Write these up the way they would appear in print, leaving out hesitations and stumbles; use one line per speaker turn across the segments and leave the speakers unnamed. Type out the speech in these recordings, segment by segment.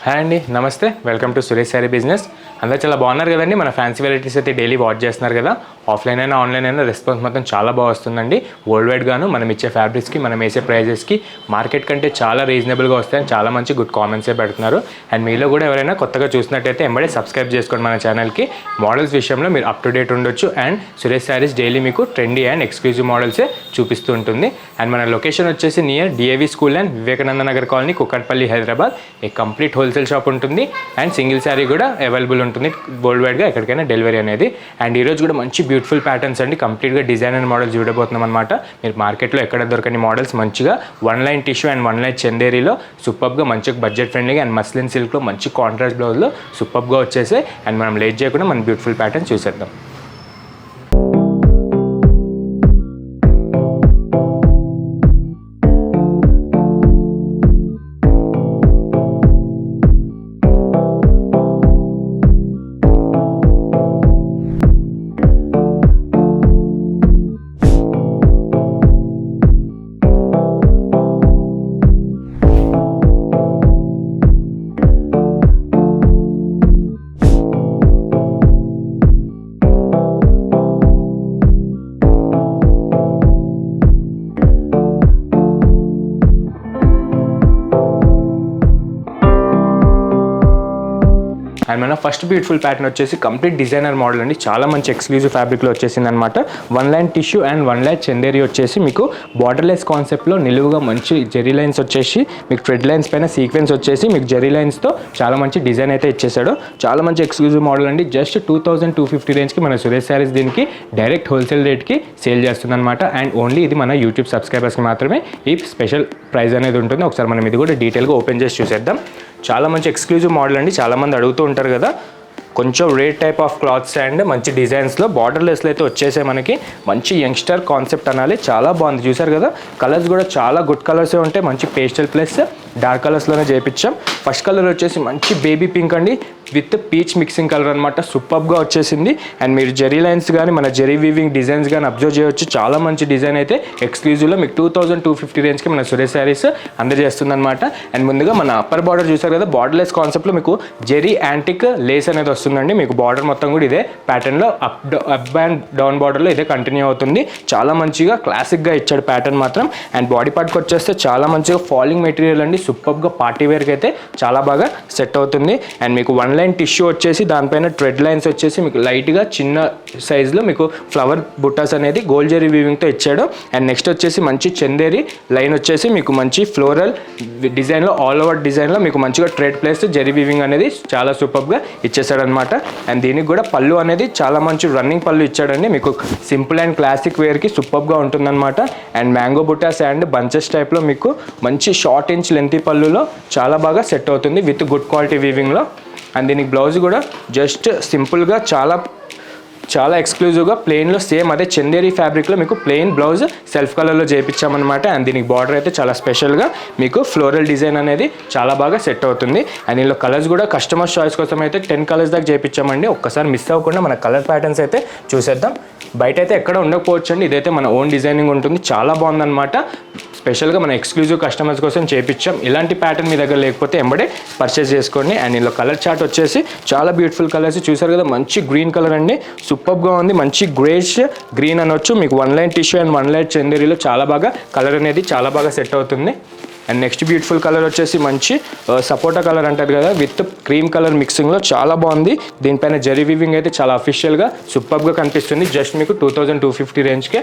Hi అండి, నమస్తే. Welcome to Suresh sari business. అందరూ చాలా బాగున్నారు కదండి. మన ఫ్యాన్సీ వెరైటీస్ అయితే డైలీ వాచ్ చేస్తున్నారు కదా. ఆఫ్లైన్ అయినా ఆన్లైన్ అయినా రెస్పాన్స్ మొత్తం చాలా బాగా వస్తుందండి. వరల్డ్ వైడ్ గాను మనం ఇచ్చే ఫ్యాబ్రిక్స్కి మనం వేసే ప్రైజెస్కి మార్కెట్ కంటే చాలా రీజనబుల్గా వస్తాయని చాలా మంచి గుడ్ కామెంట్సే పెడుతున్నారు. అండ్ మీలో కూడా ఎవరైనా కొత్తగా చూసినట్టయితే ఎంబడే సబ్స్క్రైబ్ చేసుకోండి మన ఛానల్కి. మోడల్స్ విషయంలో మీరు అప్ టు డేట్ ఉండొచ్చు. అండ్ సురేష్ శారీస్ డైలీ మీకు ట్రెండీ అండ్ ఎక్స్క్లూజివ్ మోడల్సే చూపిస్తూ ఉంటుంది. అండ్ మన లొకేషన్ వచ్చేసి near DAV school and Vivekananda Nagar colony, Kukatpally, Hyderabad. A complete wholesale shop ఉంటుంది అండ్ సింగిల్ శారీ కూడా అవైలబుల్ ఉంటుంది వరల్డ్ వైడ్గా ఎక్కడికైనా డెలివరీ అనేది. అండ్ ఈరోజు కూడా మంచి బ్యూటిఫుల్ ప్యాటర్న్స్ అండి, కంప్లీట్గా డిజైన్ అండ్ మోడల్స్ చూడబోతున్నాం అనమాట. మీరు మార్కెట్లో ఎక్కడ దొరకని మోడల్స్ మంచిగా one line tissue and one line చందేరీలో సూపర్గా మంచిగా బడ్జెట్ ఫ్రెండ్లీగా అండ్ మస్లిన్ సిల్క్లో మంచి కాంట్రాస్ట్ బ్లౌజ్లో సూపర్గా వచ్చేసాయి. అండ్ మనం లేట్ చేయకుండా మన బ్యూటిఫుల్ ప్యాటర్న్ చూసేద్దాం. అండ్ మన ఫస్ట్ బ్యూటిఫుల్ ప్యాటర్న్ వచ్చేసి కంప్లీట్ డిజైనర్ మోడల్ అండి. చాలా మంచి ఎక్స్క్లూజివ్ ఫ్యాబ్రిక్లో వచ్చేసింది అనమాట. One line tissue and one line Chanderi వచ్చేసి మీకు బార్డర్లెస్ కాన్సెప్ట్లో నిలువుగా మంచి జెరీ లైన్స్ వచ్చేసి మీకు థ్రెడ్ లైన్స్ పైన సీక్వెన్స్ వచ్చేసి మీకు జెరీ లైన్స్తో చాలా మంచి డిజైన్ అయితే ఇచ్చేసాడు. చాలా మంచి ఎక్స్క్లూజివ్ మోడల్ అండి. జస్ట్ 2250 రేంజ్కి మన సురేష్ శారీస్ దీనికి డైరెక్ట్ హోల్సేల్ రేట్కి సేల్ చేస్తుంది అనమాట. అండ్ ఓన్లీ ఇది మన యూట్యూబ్ సబ్స్క్రైబర్స్కి మాత్రమే ఈ స్పెషల్ ప్రైస్ అనేది ఉంటుంది. ఒకసారి మనం ఇది కూడా డీటెయిల్గా ఓపెన్ చేసి చూసేద్దాం. చాలా మంచి ఎక్స్క్లూజివ్ మోడల్ అండి. చాలామంది అడుగుతూ ఉంటారు కదా, కొంచెం rate type of clothes and మంచి డిజైన్స్లో బార్డర్లెస్లో అయితే వచ్చేసాయి. మనకి మంచి యంగ్స్టర్ కాన్సెప్ట్ అనాలి. చాలా బాగుంది, చూసారు కదా. కలర్స్ కూడా చాలా గుడ్ కలర్సే ఉంటాయి. మంచి పేస్టల్ ప్లస్ డార్క్ కలర్స్లోనే చేయించాం. ఫస్ట్ కలర్ వచ్చేసి మంచి బేబీ పింక్ అండి విత్ పీచ్ మిక్సింగ్ కలర్ అనమాట. సూపర్గా వచ్చేసింది. అండ్ మీరు జెరీ లైన్స్ కానీ మన జెరీ వీవింగ్ డిజైన్స్ కానీ అబ్జర్వ్ చేయవచ్చు. చాలా మంచి డిజైన్ అయితే ఎక్స్క్లూజివ్లో మీకు 2250 రేంజ్కి మన సురేష్ శారీస్ అందజేస్తుంది అనమాట. అండ్ ముందుగా మన అప్పర్ బార్డర్ చూసారు కదా, బార్డర్లెస్ కాన్సెప్ట్లో మీకు జెరీ యాంటిక్ లేస్ అనేది వస్తుందండి. మీకు బార్డర్ మొత్తం కూడా ఇదే ప్యాటర్న్లో అప్ అండ్ డౌన్ బార్డర్లో ఇదే కంటిన్యూ అవుతుంది. చాలా మంచిగా క్లాసిక్గా ఇచ్చాడు ప్యాటర్న్ మాత్రం. అండ్ బాడీ పార్ట్కి వచ్చేస్తే చాలా మంచిగా ఫాలింగ్ మెటీరియల్ అండి. సూపర్గా పార్టీ వేర్కి అయితే చాలా బాగా సెట్ అవుతుంది. అండ్ మీకు వన్ లైన్ టిష్యూ వచ్చేసి దానిపైన థ్రెడ్ లైన్స్ వచ్చేసి మీకు లైట్గా చిన్న సైజులో మీకు ఫ్లవర్ బుట్టాస్ అనేది గోల్డ్ జెరీ వీవింగ్తో ఇచ్చాడు. అండ్ నెక్స్ట్ వచ్చేసి మంచి చందేరి లైన్ వచ్చేసి మీకు మంచి ఫ్లోరల్ డిజైన్లో ఆల్ ఓవర్ డిజైన్లో మీకు మంచిగా థ్రెడ్ ప్లస్ జెరీ వీవింగ్ అనేది చాలా సూపర్గా ఇచ్చేసాడు అనమాట. అండ్ దీనికి కూడా పళ్ళు అనేది చాలా మంచి రన్నింగ్ పళ్ళు ఇచ్చాడండి. మీకు సింపుల్ అండ్ క్లాసిక్ వేర్కి సూపర్గా ఉంటుందన్నమాట. అండ్ మ్యాంగో బుట్టాస్ అండ్ బంచెస్ టైప్లో మీకు మంచి షార్ట్ ఇంచ్ లెంతీ పళ్ళులో చాలా బాగా సెట్ అవుతుంది విత్ గుడ్ క్వాలిటీ వీవింగ్లో. అండ్ దీనికి బ్లౌజ్ కూడా జస్ట్ సింపుల్గా చాలా ఎక్స్క్లూజివ్గా ప్లెయిన్లో సేమ్ అదే చందేరి ఫ్యాబ్రిక్లో మీకు ప్లెయిన్ బ్లౌజ్ సెల్ఫ్ కలర్లో చేయించామన్నమాట. అండ్ దీనికి బార్డర్ అయితే చాలా స్పెషల్గా మీకు ఫ్లోరల్ డిజైన్ అనేది చాలా బాగా సెట్ అవుతుంది. అండ్ దీనిలో కలర్స్ కూడా కస్టమర్స్ చాయిస్ కోసం అయితే 10 కలర్స్ దాకా చేయించామండి. ఒక్కసారి మిస్ అవ్వకుండా మన కలర్ ప్యాటర్న్స్ అయితే చూసేద్దాం. బయట అయితే ఎక్కడ ఉండకపోవచ్చు అండి, ఇదైతే మన ఓన్ డిజైనింగ్ ఉంటుంది. చాలా బాగుందన్నమాట. స్పెషల్గా మన ఎక్స్క్లూజివ్ కస్టమర్స్ కోసం చేయించాం. ఇలాంటి ప్యాటర్న్ మీ దగ్గర లేకపోతే ఎంబడే పర్చేస్ చేసుకోండి. అండ్ ఇందులో కలర్ చార్ట్ వచ్చేసి చాలా బ్యూటిఫుల్ కలర్స్ చూసారు కదా. మంచి గ్రీన్ కలర్ అండి, సూపర్గా ఉంది. మంచి గ్రేష్ గ్రీన్ అనొచ్చు. మీకు one line tissue and one line చందేరీలో చాలా బాగా కలర్ అనేది చాలా బాగా సెట్ అవుతుంది. అండ్ నెక్స్ట్ బ్యూటిఫుల్ కలర్ వచ్చేసి మంచి సపోటా కలర్ అంటారు కదా, విత్ క్రీమ్ కలర్ మిక్సింగ్లో చాలా బాగుంది. దీనిపైన జెరీ వీవింగ్ అయితే చాలా అఫీషియల్గా సూపర్గా కనిపిస్తుంది. జస్ట్ మీకు 2250 రేంజ్కే.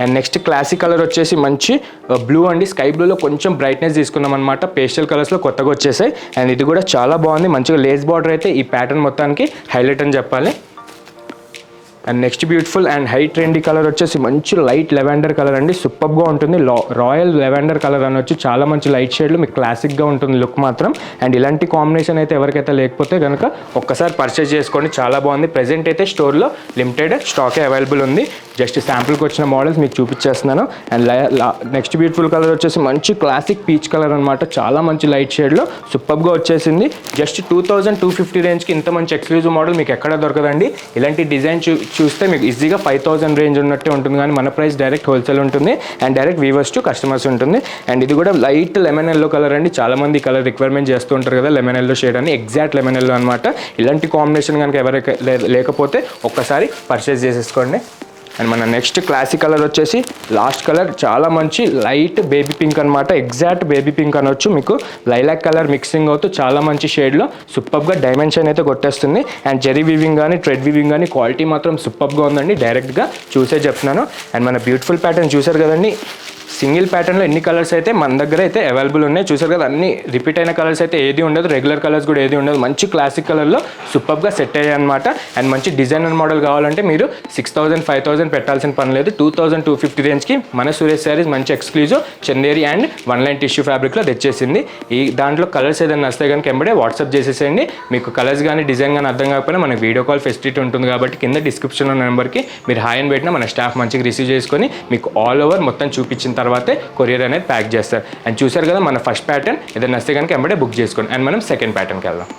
అండ్ నెక్స్ట్ క్లాసిక్ కలర్ వచ్చేసి మంచి బ్లూ అండి. స్కై బ్లూలో కొంచెం బ్రైట్నెస్ తీసుకున్నాం అనమాట. పేస్టల్ కలర్స్లో కొత్తగా వచ్చేసాయి. అండ్ ఇది కూడా చాలా బాగుంది. మంచిగా లేస్ బార్డర్ అయితే ఈ ప్యాటర్న్ మొత్తానికి హైలైట్ అని చెప్పాలి. And next beautiful and high trendy colour వచ్చేసి మంచి లైట్ లెవెండర్ కలర్ అండి. సూపర్గా ఉంటుంది. రాయల్ లెవెండర్ కలర్ అనొచ్చు. చాలా మంచి లైట్ షేడ్లో మీకు క్లాసిక్గా ఉంటుంది లుక్ మాత్రం. అండ్ ఇలాంటి కాంబినేషన్ అయితే ఎవరికైతే లేకపోతే కనుక ఒక్కసారి పర్చేస్ చేసుకోండి. చాలా బాగుంది. ప్రెజెంట్ అయితే స్టోర్లో లిమిటెడ్ స్టాకే అవైలబుల్ ఉంది. జస్ట్ శాంపుల్కి వచ్చిన మోడల్స్ మీకు చూపించేస్తున్నాను. అండ్ నెక్స్ట్ బ్యూటిఫుల్ కలర్ వచ్చేసి మంచి క్లాసిక్ పీచ్ కలర్ అనమాట. చాలా మంచి లైట్ షేడ్లో సూపర్గా వచ్చేసింది. జస్ట్ 2250 రేంజ్కి ఇంత మంచి ఎక్స్క్లూజివ్ మోడల్ మీకు ఎక్కడ దొరకదండి. ఇలాంటి డిజైన్ చూస్తే మీకు ఈజీగా 5000 రేంజ్ ఉన్నట్టే ఉంటుంది, కానీ మన ప్రైస్ డైరెక్ట్ హోల్సేల్ ఉంటుంది and direct weavers to customers ఉంటుంది. అండ్ ఇది కూడా లైట్ లెమన్ ఎల్లో కలర్ అండి. చాలామంది ఈ కలర్ రిక్వైర్మెంట్ చేస్తూ ఉంటారు కదా, లెమన్ ఎల్లో షేడ్ అని, ఎగ్జాక్ట్ లెమన్ ఎల్లో అనమాట. ఇలాంటి కాంబినేషన్ కనుక ఎవరైనా లేకపోతే ఒక్కసారి పర్చేస్ చేసేసుకోండి. అండ్ మన నెక్స్ట్ క్లాసిక్ కలర్ వచ్చేసి లాస్ట్ కలర్ చాలా మంచి లైట్ బేబీ పింక్ అనమాట. ఎగ్జాక్ట్ బేబీ పింక్ అనొచ్చు. మీకు లైలాక్ కలర్ మిక్సింగ్ అవుతూ చాలా మంచి షేడ్లో సూపర్గా డైమెన్షన్ అయితే కొట్టేస్తుంది. అండ్ జెరీ వీవింగ్ కానీ థ్రెడ్ వీవింగ్ కానీ క్వాలిటీ మాత్రం సూపర్గా ఉందండి. డైరెక్ట్గా చూసే చెప్తున్నాను. అండ్ మన బ్యూటిఫుల్ ప్యాటర్న్ చూసారు కదండి, సింగిల్ ప్యాటర్న్లో ఎన్ని కలర్స్ అయితే మన దగ్గర అయితే అవైలబుల్ ఉన్నాయి. చూసారు కదా, అన్ని రిపీట్ అయిన కలర్స్ అయితే ఏది ఉండదు, రెగ్యులర్ కలర్స్ కూడా ఏది ఉండదు. మంచి క్లాసిక్ కలర్లో సూపర్గా సెట్ అయ్యాయి అనమాట. అండ్ మంచి డిజైనర్ మోడల్ కావాలంటే మీరు 6000 5000 పెట్టాల్సిన పని లేదు. 2250 రేంజ్కి మన సురేష్ శారీస్ మంచి exclusive Chanderi and one line tissue ఫ్యాబ్రిక్లో తెచ్చేసింది. ఈ దాంట్లో కలర్స్ ఏదైనా వస్తే కనుక ఎంబడే వాట్సాప్ చేసేసేయండి. మీకు కలర్స్ కానీ డిజైన్ కానీ అర్థం కాకపోయినా మనకి వీడియో కాల్ ఫెసిలిటీ ఉంటుంది కాబట్టి కింద డిస్క్రిప్షన్లో నెంబర్కి మీరు హాయ్ అని పెట్టినా మన స్టాఫ్ మంచిగా రిసీవ్ చేసుకొని మీకు ఆల్ ఓవర్ మొత్తం చూపించిన తర్వాతే కొరియర్ అనేది ప్యాక్ చేస్తారు. అండ్ చూసారు కదా మన ఫస్ట్ ప్యాటర్న్, ఏదైనా వస్తే కనుక ఎంబడే బుక్ చేసుకోండి. అండ్ మనం సెకండ్ ప్యాటర్న్కి వెళ్దాం.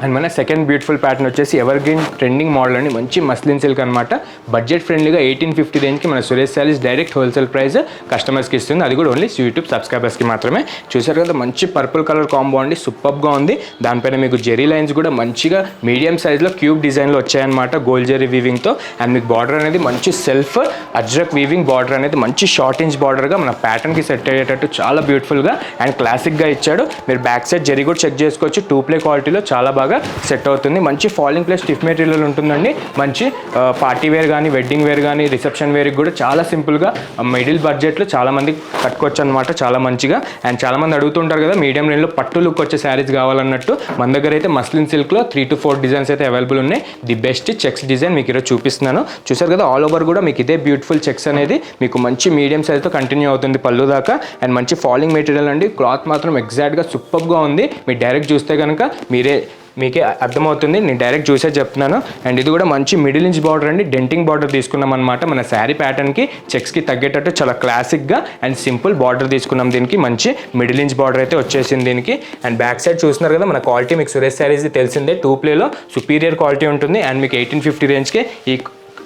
అండ్ మన సెకండ్ బ్యూటిఫుల్ ప్యాటర్న్ వచ్చేసి ఎవర్ గ్రీన్ ట్రెండింగ్ మోడల్ అండి. మంచి మస్లిన్ సిల్క్ అనమాట. బడ్జెట్ ఫ్రెండ్లీగా 1850 రేంజ్కి మన Suresh saris direct wholesale price కస్టమర్స్కి ఇస్తుంది. అది కూడా ఓన్లీ యూట్యూబ్ సబ్స్క్రైబర్స్కి మాత్రమే. చూసారు కదా మంచి పర్పుల్ కలర్ కాంబో అండి, సూపర్గా ఉంది. దానిపైన మీకు జెరీ లైన్స్ కూడా మంచిగా మీడియం సైజ్లో క్యూబ్ డిజైన్లో వచ్చాయన్నమాట గోల్డ్ జెరీ వీవింగ్తో. అండ్ మీకు బార్డర్ అనేది మంచి సెల్ఫ్ అజ్రక్ వీవింగ్ బార్డర్ అనేది మంచి షార్ట్ ఇంచ్ బార్డర్గా మన ప్యాటర్న్కి సెట్ అయ్యేటట్టు చాలా బ్యూటిఫుల్గా అండ్ క్లాసిక్గా ఇచ్చాడు. మీరు బ్యాక్ సైడ్ జెరీ కూడా చెక్ చేసుకోవచ్చు. 2 క్వాలిటీలో చాలా బాగా సెట్ అవుతుంది. మంచి ఫాలింగ్ ప్లస్ స్టిఫ్ మెటీరియల్ ఉంటుందండి. మంచి పార్టీ వేర్ కానీ వెడ్డింగ్ వేర్ కానీ రిసెప్షన్ వేర్కి కూడా చాలా సింపుల్గా మిడిల్ బడ్జెట్లో చాలామంది కట్టుకోవచ్చు అనమాట, చాలా మంచిగా. అండ్ చాలామంది అడుగుతుంటారు కదా మీడియం రేంజ్లో పట్టు లుక్ వచ్చే శారీస్ కావాలన్నట్టు. మన దగ్గర అయితే మస్లిన్ సిల్క్లో 3 to 4 డిజైన్స్ అయితే అవైలబుల్ ఉన్నాయి. ది బెస్ట్ చెక్స్ డిజైన్ మీకు ఈరోజు చూపిస్తున్నాను. చూసారు కదా ఆల్ ఓవర్ కూడా మీకు ఇదే బ్యూటిఫుల్ చెక్స్ అనేది మీకు మంచి మీడియం సైజ్తో కంటిన్యూ అవుతుంది పళ్ళు దాకా. అండ్ మంచి ఫాలింగ్ మెటీరియల్ అండి. క్లాత్ మాత్రం ఎగ్జాక్ట్గా సూపర్గా ఉంది. మీరు డైరెక్ట్ చూస్తే కనుక మీకే అర్థమవుతుంది, నేను డైరెక్ట్ చూసే చెప్తున్నాను. అండ్ ఇది కూడా మంచి మిడిల్ ఇంచ్ బార్డర్ అండి, డెంటింగ్ బార్డర్ తీసుకున్నాం అనమాట. మన శారీ ప్యాటర్న్కి చెక్స్కి తగ్గేటట్టు చాలా క్లాసిక్గా అండ్ సింపుల్ బార్డర్ తీసుకున్నాం. దీనికి మంచి మిడిల్ ఇంచ్ బార్డర్ అయితే వచ్చేసింది దీనికి. అండ్ బ్యాక్ సైడ్ చూస్తున్నారు కదా మన క్వాలిటీ మీకు సురేష్ శారీస్ తెలిసిందే, 2 సుపీరియర్ క్వాలిటీ ఉంటుంది. అండ్ మీకు 1850 రేంజ్కి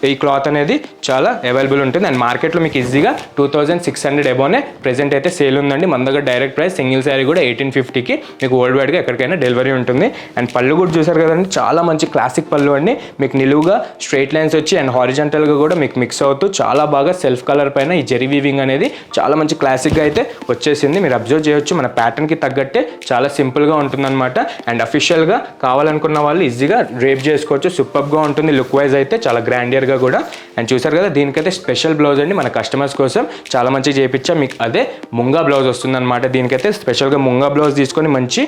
ఈ క్లాత్ అనేది చాలా అవైలబుల్ ఉంటుంది. అండ్ మార్కెట్లో మీకు ఈజీగా 2600 అబోనే ప్రెజెంట్ అయితే సేల్ ఉందండి. మన దగ్గర డైరెక్ట్ ప్రైస్ సింగిల్ శారీ కూడా 1850కి మీకు వరల్డ్ వైడ్గా ఎక్కడికైనా డెలివరీ ఉంటుంది. అండ్ పళ్ళు కూడా చూసారు కదండి, చాలా మంచి క్లాసిక్ పళ్ళు అండి. మీకు నిలువుగా స్ట్రైట్ లైన్స్ వచ్చి అండ్ హారిజంటల్గా కూడా మీకు మిక్స్ అవుతూ చాలా బాగా సెల్ఫ్ కలర్ పైన ఈ జెరీ వీవింగ్ అనేది చాలా మంచి క్లాసిక్గా అయితే వచ్చేసింది. మీరు అబ్జర్వ్ చేయొచ్చు మన ప్యాటర్న్కి తగ్గట్టే చాలా సింపుల్గా ఉంటుందన్నమాట. అండ్ అఫీషియల్గా కావాలనుకున్న వాళ్ళు ఈజీగా డ్రేప్ చేసుకోవచ్చు. సూపర్గా ఉంటుంది లుక్ వైజ్ అయితే చాలా గ్రాండియర్గా కూడా. అండ్ చూసారు కదా దీనికైతే స్పెషల్ బ్లౌజ్ అండి, మన కస్టమర్స్ కోసం చాలా మంచిగా చేయించాం. మీకు అదే ముంగా బ్లౌజ్ వస్తుందన్నమాట. దీనికైతే స్పెషల్గా ముంగా బ్లౌజ్ తీసుకొని మంచి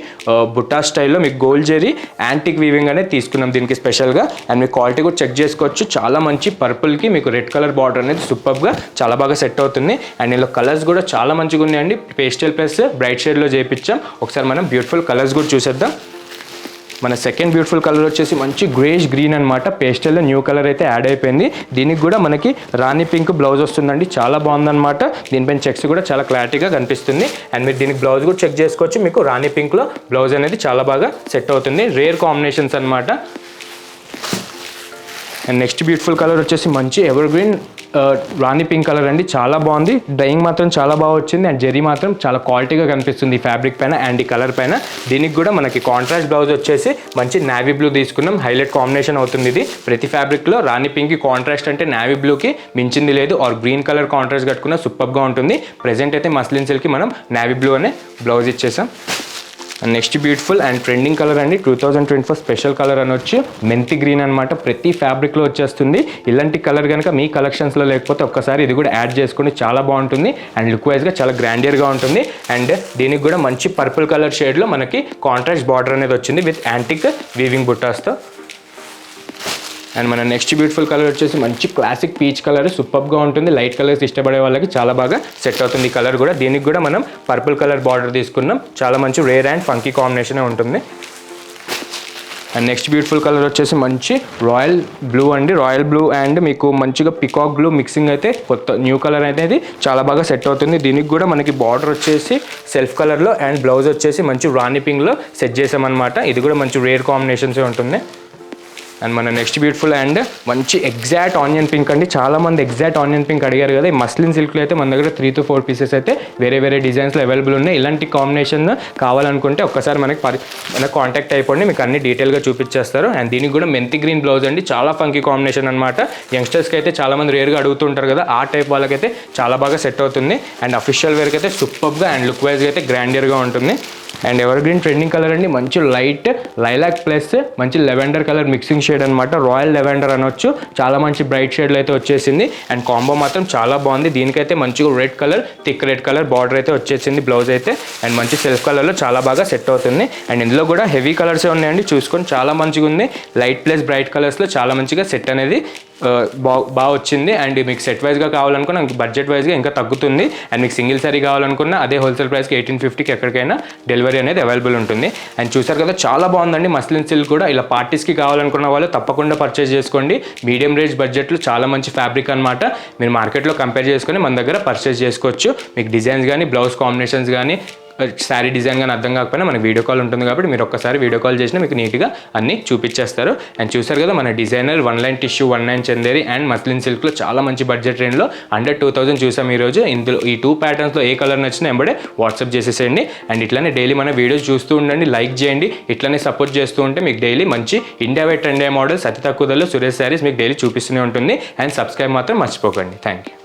బుట్టా స్టైల్లో మీకు గోల్డ్ జెరీ యాంటిక్ వీవింగ్ అనేది తీసుకున్నాం దీనికి స్పెషల్గా. అండ్ మీ క్వాలిటీ కూడా చెక్ చేసుకోవచ్చు. చాలా మంచి పర్పుల్కి మీకు రెడ్ కలర్ బార్డర్ అనేది సూపర్గా చాలా బాగా సెట్ అవుతుంది. అండ్ ఇందులో కలర్స్ కూడా చాలా మంచిగా ఉన్నాయండి. పేస్టల్ ప్లస్ బ్రైట్ షేడ్లో చేయించాం. ఒకసారి మనం బ్యూటిఫుల్ కలర్స్ కూడా చూసేద్దాం. మన సెకండ్ బ్యూటిఫుల్ కలర్ వచ్చేసి మంచి గ్రేష్ గ్రీన్ అనమాట. పేస్టల్లో న్యూ కలర్ అయితే యాడ్ అయిపోయింది. దీనికి కూడా మనకి రాణి పింక్ బ్లౌజ్ వస్తుందండి, చాలా బాగుందన్నమాట. దీనిపైన చెక్స్ కూడా చాలా క్లారిటీగా కనిపిస్తుంది. అండ్ మీరు దీనికి బ్లౌజ్ కూడా చెక్ చేసుకోవచ్చు. మీకు రాణి పింక్లో బ్లౌజ్ అనేది చాలా బాగా సెట్ అవుతుంది. రేర్ కాంబినేషన్స్ అనమాట. అండ్ నెక్స్ట్ బ్యూటిఫుల్ కలర్ వచ్చేసి మంచి ఎవర్ గ్రీన్ రాణి పింక్ కలర్ అండి, చాలా బాగుంది. డైయింగ్ మాత్రం చాలా బాగా వచ్చింది. అండ్ జెరీ మాత్రం చాలా క్వాలిటీగా కనిపిస్తుంది ఈ ఫ్యాబ్రిక్ పైన అండ్ ఈ కలర్ పైన. దీనికి కూడా మనకి కాంట్రాస్ట్ బ్లౌజ్ వచ్చేసి మంచి నావీ బ్లూ తీసుకున్నాం. హైలైట్ కాంబినేషన్ అవుతుంది ఇది. ప్రతి ఫ్యాబ్రిక్లో రాణి పింక్కి కాంట్రాస్ట్ అంటే నావీ బ్లూకి మించింది లేదు. ఆర్ గ్రీన్ కలర్ కాంట్రాస్ట్ కట్టుకున్న సూపర్గా ఉంటుంది. ప్రెజెంట్ అయితే మస్లిన్ సిల్క్కి మనం నావీ బ్లూ అనే బ్లౌజ్ ఇచ్చేసాం. And next beautiful and trending colour అండి, 2024 స్పెషల్ కలర్ అనొచ్చు. మెంతి గ్రీన్ అనమాట. ప్రతి ఫ్యాబ్రిక్లో వచ్చేస్తుంది. ఇలాంటి కలర్ కనుక మీ కలెక్షన్స్లో లేకపోతే ఒక్కసారి ఇది కూడా యాడ్ చేసుకోండి, చాలా బాగుంటుంది. అండ్ లుక్ వైజ్గా చాలా గ్రాండియర్గా ఉంటుంది. అండ్ దీనికి కూడా మంచి పర్పుల్ కలర్ షేడ్లో మనకి కాంట్రాస్ట్ బార్డర్ అనేది వచ్చింది విత్ యాంటిక్ వీవింగ్ బుట్టాస్తో. అండ్ మన నెక్స్ట్ బ్యూటిఫుల్ కలర్ వచ్చేసి మంచి క్లాసిక్ పీచ్ కలర్, సూపర్గా ఉంటుంది. లైట్ కలర్స్ ఇష్టపడే వాళ్ళకి చాలా బాగా సెట్ అవుతుంది ఈ కలర్ కూడా. దీనికి కూడా మనం పర్పుల్ కలర్ బార్డర్ తీసుకున్నాం. చాలా మంచి రేర్ అండ్ ఫంకీ కాంబినేషన్ ఉంటుంది. అండ్ నెక్స్ట్ బ్యూటిఫుల్ కలర్ వచ్చేసి మంచి రాయల్ బ్లూ అండి. రాయల్ బ్లూ అండ్ మీకు మంచిగా పికాక్ బ్లూ మిక్సింగ్ అయితే కొత్త న్యూ కలర్ అనేది చాలా బాగా సెట్ అవుతుంది. దీనికి కూడా మనకి బార్డర్ వచ్చేసి సెల్ఫ్ కలర్లో అండ్ బ్లౌజ్ వచ్చేసి మంచి రాణి పింక్లో సెట్ చేసామన్నమాట. ఇది కూడా మంచి రేర్ కాంబినేషన్సే ఉంటుంది. అండ్ మన నెక్స్ట్ బ్యూటిఫుల్ అండ్ మంచి ఎగ్జాక్ట్ ఆనియన్ పింక్ అండి. చాలామంది ఎగ్జాక్ట్ ఆనియన్ పింక్ అడిగారు కదా. ఈ మస్లిన్ సిల్క్లో అయితే మన దగ్గర 3 to 4 పీసెస్ అయితే వేరే వేరే డిజైన్స్లో అవైలబుల్ ఉన్నాయి. ఇలాంటి కాంబినేషన్ కావాలనుకుంటే ఒక్కసారి మనకి కాంటాక్ట్ అయిపోండి, మీకు అన్ని డీటెయిల్గా చూపించేస్తారు. అండ్ దీనికి కూడా మెంతి గ్రీన్ బ్లౌజ్ అండి, చాలా ఫంకీ కాంబినేషన్ అనమాట. యంగ్స్టర్స్కి అయితే చాలామంది రేర్గా అడుగుతుంటారు కదా, ఆ టైప్ వాళ్ళకైతే చాలా బాగా సెట్ అవుతుంది. అండ్ అఫీషియల్ వేర్కి అయితే సూపర్గా అండ్ లుక్ వైజ్గా అయితే గ్రాండియర్గా ఉంటుంది. And ever green trending colour అండి, మంచి లైట్ లైలాక్ ప్లస్ మంచి లెవెండర్ కలర్ మిక్సింగ్ షేడ్ అనమాట. రాయల్ లెవెండర్ అనొచ్చు, చాలా మంచి బ్రైట్ షేడ్లో అయితే వచ్చేసింది. అండ్ కాంబో మాత్రం చాలా బాగుంది. దీనికైతే మంచిగా red colour, thick red colour border అయితే వచ్చేసింది బ్లౌజ్ అయితే. అండ్ మంచి సెల్ఫ్ కలర్లో చాలా బాగా సెట్ అవుతుంది. అండ్ ఇందులో కూడా హెవీ కలర్సే ఉన్నాయండి, చూసుకొని చాలా మంచిగా ఉంది. లైట్ ప్లస్ బ్రైట్ కలర్స్లో చాలా మంచిగా సెట్ అనేది బాగా వచ్చింది. అండ్ మీకు సెట్ వైజ్గా కావాలనుకున్నా బడ్జెట్ వైజ్గా ఇంకా తగ్గుతుంది. అండ్ మీకు సింగిల్ సారీ కావాలనుకున్నా అదే హోల్సేల్ ప్రైస్కి 1850కి ఎక్కడికైనా డెలివరీ అనేది అవైలబుల్ ఉంటుంది. అండ్ చూసారు కదా, చాలా బాగుందండి మస్లిన్ సిల్క్ కూడా. ఇలా పార్టీస్కి కావాలనుకున్న వాళ్ళు తప్పకుండా పర్చేస్ చేసుకోండి. మీడియం రేంజ్ బడ్జెట్లో చాలా మంచి ఫ్యాబ్రిక్ అనమాట. మీరు మార్కెట్లో కంపేర్ చేసుకొని మన దగ్గర పర్చేస్ చేసుకోవచ్చు. మీకు డిజైన్స్ కానీ బ్లౌజ్ కాంబినేషన్స్ కానీ శారీ డిజైన్ కానీ అర్థం కాకపోయినా మనకి వీడియో కాల్ ఉంటుంది కాబట్టి మీరు ఒక్కసారి వీడియో కాల్ చేసినా మీకు నీట్గా అన్నీ చూపించేస్తారు. అండ్ చూసారు కదా, మన designer 1 line tissue, 1 line Chanderi and muslin సిల్క్లో చాలా మంచి బడ్జెట్ రేంజ్లో అండర్ 2000 చూసాం ఈరోజు. ఇందులో ఈ 2 ప్యాటర్న్స్లో ఏ కలర్ నచ్చినా వెంబడే వాట్సాప్ చేసేసేయండి. అండ్ ఇట్లానే డైలీ మన వీడియోస్ చూస్తూ ఉండండి, లైక్ చేయండి. ఇట్లానే సపోర్ట్ చేస్తూ ఉంటే మీకు డైలీ మంచి ఇండియా వైట్ ట్రెండ్ మోడల్స్ అతి తక్కువ ధరలో సురేష్ శారీస్ మీకు డైలీ చూపిస్తూనే ఉంటుంది. అండ్ సబ్స్క్రైబ్ మాత్రం మర్చిపోకండి. Thank you.